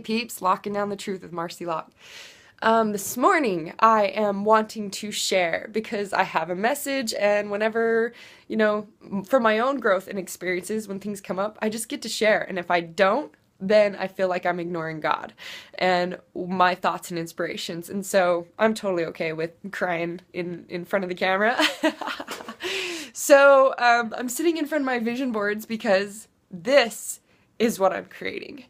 peeps? Locking down the truth with Marci Lock. This morning I am wanting to share because I have a message, and whenever, for my own growth and experiences, when things come up, I just get to share. And if I don't, then I feel like I'm ignoring God and my thoughts and inspirations. And so I'm totally okay with crying in front of the camera. So I'm sitting in front of my vision boards because this is what I'm creating.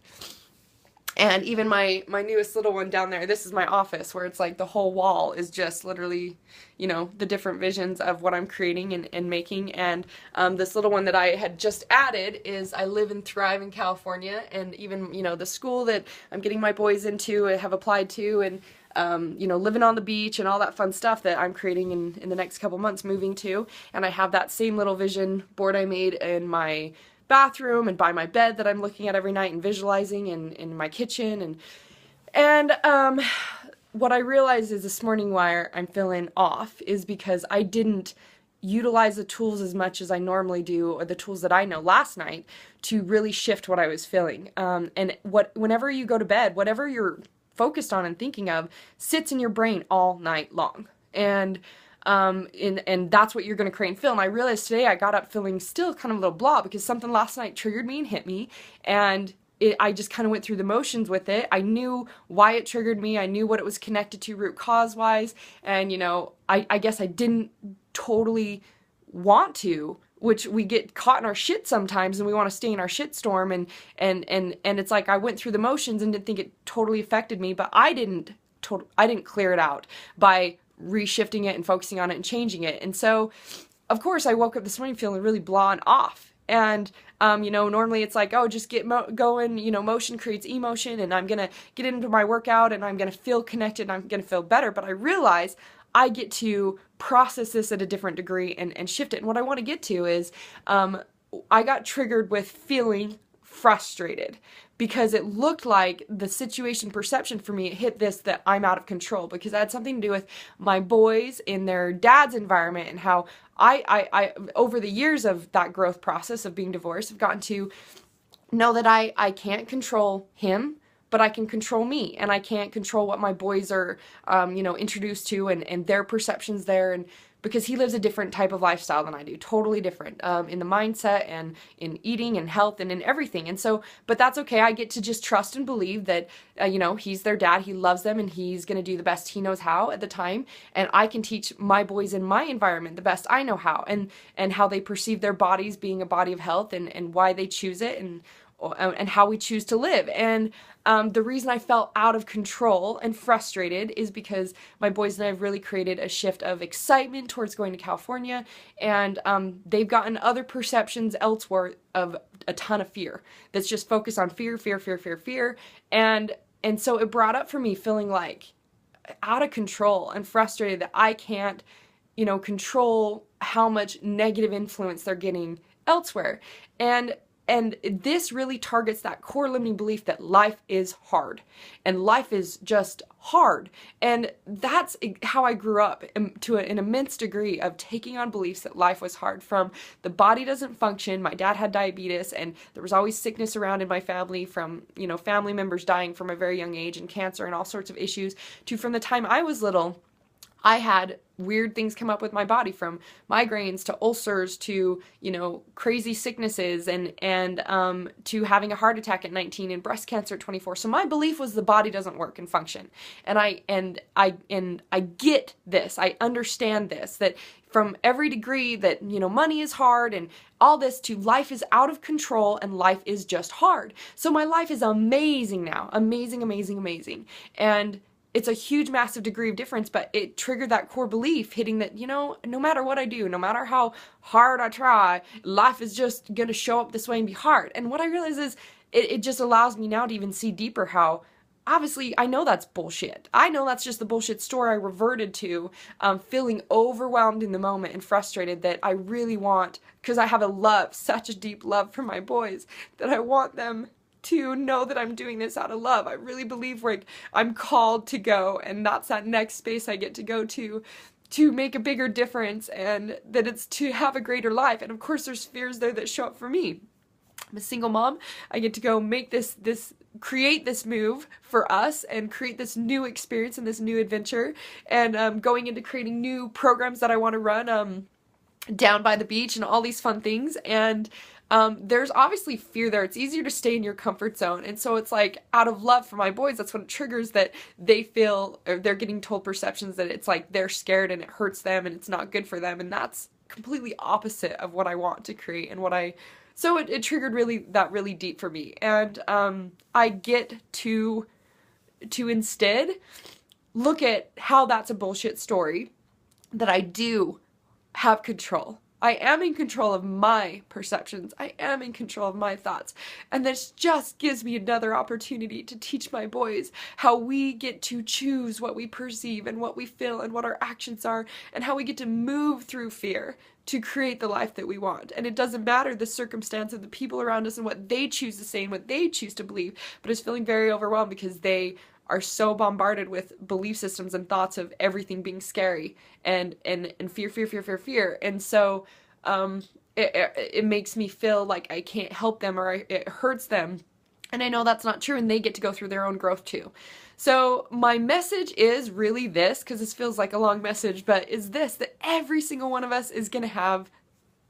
And even my newest little one down there, this is my office, where it's like the whole wall is just literally, the different visions of what I'm creating and making. And this little one that I had just added is I live and thrive in California, and even, the school that I'm getting my boys into, I have applied to, and living on the beach and all that fun stuff that I'm creating in the next couple months, moving to. And I have that same little vision board I made in my bathroom and by my bed that I'm looking at every night and visualizing, and in my kitchen. And what I realized is this morning why I'm feeling off is because I didn't utilize the tools as much as I normally do, or the tools that I know last night, to really shift what I was feeling. And whenever you go to bed, whatever you're focused on and thinking of sits in your brain all night long. And that's what you're going to create and feel. And I realized today I got up feeling still kind of a little blah because something last night triggered me and hit me, and I just kind of went through the motions with it. I knew why it triggered me. I knew what it was connected to root cause wise. And, I guess I didn't totally want to, which we get caught in our shit sometimes and we want to stay in our shit storm. And it's like I went through the motions and didn't think it totally affected me, but I didn't clear it out by reshifting it and focusing on it and changing it. And so, of course, I woke up this morning feeling really blah and off. And, normally it's like, oh, just get going, motion creates emotion, and I'm going to get into my workout and I'm going to feel connected and I'm going to feel better. But I realize I get to process this at a different degree and shift it. And what I want to get to is, I got triggered with feeling frustrated because it looked like the situation perception for me, it hit this, that I'm out of control, because that had something to do with my boys in their dad's environment, and how I over the years of that growth process of being divorced, have gotten to know that I can't control him, but I can control me, and I can't control what my boys are, introduced to, and their perceptions there. And because he lives a different type of lifestyle than I do, totally different, in the mindset and in eating and health and in everything. And so, but that's okay. I get to just trust and believe that, he's their dad, he loves them, and he's going to do the best he knows how at the time. And I can teach my boys in my environment the best I know how, and how they perceive their bodies being a body of health, and why they choose it, and how we choose to live. And the reason I felt out of control and frustrated is because my boys and I have really created a shift of excitement towards going to California, and they've gotten other perceptions elsewhere of a ton of fear that's just focused on fear, fear, fear, fear, fear. And so it brought up for me feeling like out of control and frustrated that I can't, control how much negative influence they're getting elsewhere. And this really targets that core limiting belief that life is hard, and life is just hard. And that's how I grew up, to an immense degree of taking on beliefs that life was hard. From the body doesn't function, my dad had diabetes, and there was always sickness around in my family from, family members dying from a very young age, and cancer and all sorts of issues, to from the time I was little, I had weird things come up with my body, from migraines to ulcers to, crazy sicknesses, and to having a heart attack at 19 and breast cancer at 24. So my belief was the body doesn't work and function. And I get this. I understand this, that from every degree that, money is hard and all this, to life is out of control and life is just hard. So my life is amazing now. Amazing, amazing, amazing. And it's a huge, massive degree of difference, but it triggered that core belief hitting that, no matter what I do, no matter how hard I try, life is just going to show up this way and be hard. And what I realize is it just allows me now to even see deeper how, obviously, I know that's bullshit. I know that's just the bullshit story I reverted to, feeling overwhelmed in the moment and frustrated that I really want, because I have such a deep love for my boys, that I want them to know that I'm doing this out of love. I really believe I'm called to go, and that's that next space I get to go to make a bigger difference, and that it's to have a greater life. And of course there's fears there that show up for me. I'm a single mom. I get to go make create this move for us and create this new experience and this new adventure, and going into creating new programs that I want to run down by the beach and all these fun things. And there's obviously fear there. It's easier to stay in your comfort zone. And so it's like, out of love for my boys, that's what it triggers, that they feel, or they're getting told perceptions that it's like they're scared and it hurts them and it's not good for them. And that's completely opposite of what I want to create and so it triggered really deep for me. And I get to instead look at how that's a bullshit story, that I do have control. I am in control of my perceptions. I am in control of my thoughts. And this just gives me another opportunity to teach my boys how we get to choose what we perceive and what we feel and what our actions are, and how we get to move through fear to create the life that we want. And it doesn't matter the circumstance of the people around us and what they choose to say and what they choose to believe, but it's feeling very overwhelmed because they are so bombarded with belief systems and thoughts of everything being scary and fear. And so it makes me feel like I can't help them, or it hurts them. And I know that's not true, and they get to go through their own growth too. So my message is really this, because this feels like a long message, but is this, that every single one of us is going to have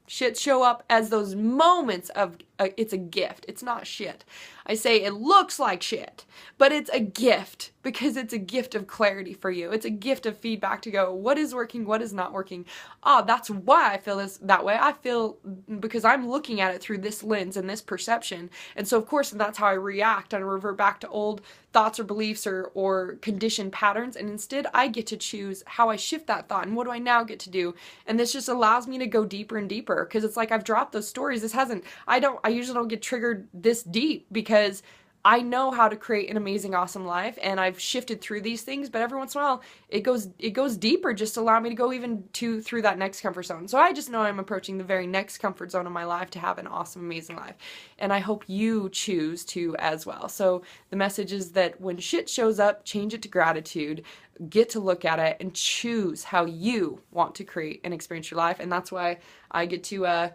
shit show up as those moments of, it's a gift. It's not shit. I say it looks like shit, but it's a gift, because it's a gift of clarity for you. It's a gift of feedback to go, what is working, what is not working. That's why I feel that way. I feel because I'm looking at it through this lens and this perception. And so of course, that's how I react and revert back to old thoughts or beliefs or conditioned patterns. And instead I get to choose how I shift that thought and what do I now get to do. And this just allows me to go deeper and deeper, because it's like I've dropped those stories. I usually don't get triggered this deep, because I know how to create an amazing, awesome life, and I've shifted through these things, but every once in a while it goes deeper, just to allow me to go even through that next comfort zone. So I just know I'm approaching the very next comfort zone of my life to have an awesome, amazing life. And I hope you choose to as well. So the message is that when shit shows up, change it to gratitude, get to look at it and choose how you want to create and experience your life. And that's why I get to,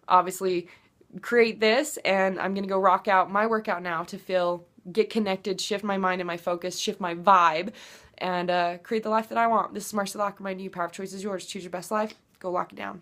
obviously create this, and I'm going to go rock out my workout now to get connected, shift my mind and my focus, shift my vibe, and create the life that I want. This is Marci, Lockin Body. Your power of choice is yours. Choose your best life. Go lock it down.